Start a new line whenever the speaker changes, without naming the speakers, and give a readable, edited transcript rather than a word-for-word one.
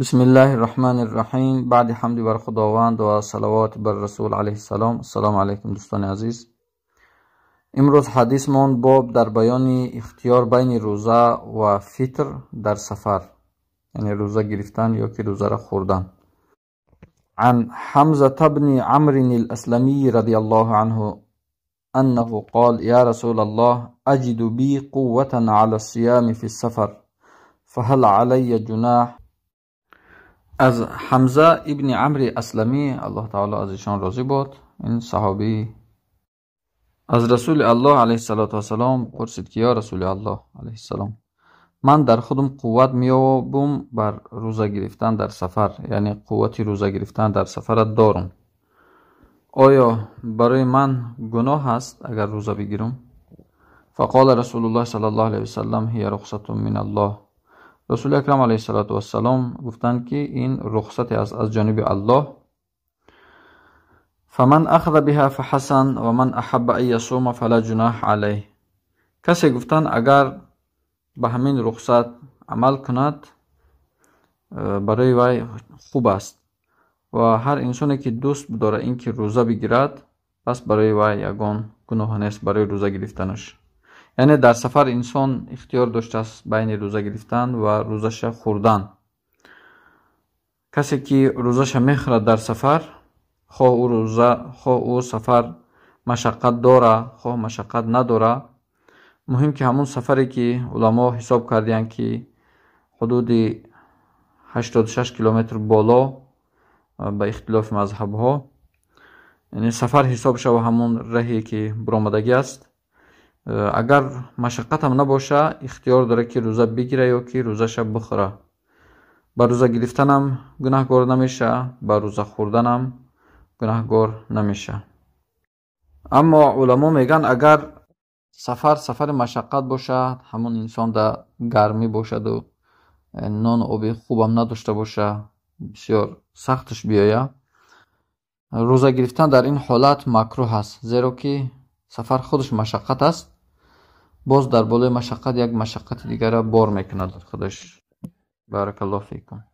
بسم الله الرحمن الرحیم. بعد حمد بر خداوند و صلوات بر رسول علیه السلام. السلام علیکم دوستان عزیز. امروز حدیثمان باب در بیان اختیار بین روزه و فطر در سفر، یعنی روزه گرفتن یا که روزه را خوردن. عن حمزة بن عمرو الأسلمي رضي الله عنه أنه قال يا رسول الله أجد بي قوة على الصيام في السفر فهل علي جناح؟ از حمزه ابن عمرو اسلمی، الله تعالی از ایشان راضی باد، این صحابی از رسول الله علیه السلام پرسید که یا رسول الله علیه السلام، من در خودم قوت میابم بر روزه گرفتن در سفر، یعنی قوت روزه گرفتن در سفر دارم، آیا برای من گناه است اگر روزه بگیرم؟ فقال رسول الله صلی الله علیه وسلم هی رخصت من الله. رسول اکرم علیه السلام گفتند که این رخصت است از جانب الله. فمن اخذ بها فحسن و من احب ان یصوم فلا جناح علیه. کسی گفتند اگر به همین رخصت عمل کند برای وی خوب است و هر انسانی که دوست بداره این که روزه بگیرد پس برای وی یگان گناه نیست برای روزه گرفتنش. یعنی در سفر انسان اختیار داشته است بین روزه گرفتن و روزش خوردن. کسی که روزش میخورد در سفر، خواه او سفر مشقت داره خواه مشقت نداره، مهم که همون سفری که علما حساب کردن که حدود 86 کیلومتر بالا به اختلاف مذهب ها، یعنی سفر حساب شد همون راهی که برآمدگی است. اگر مشقت هم نباشه اختیار داره که روزه بگیره یا که روزش بخوره. با روزه گرفتن هم گناهگار نمیشه، با روزه خوردن هم گناهگار نمیشه. اما علما میگن اگر سفر مشقت باشه، همون انسان در گرمی باشد و نان آبی خوبم نداشته باشه، بسیار سختش بیایه، روزه گرفتن در این حالت مکروه است، زیرا که سفر خودش مشقت است، باز در بالای مشقت یک مشقت دیگر را بار میکند خودش. بارک الله فیکم.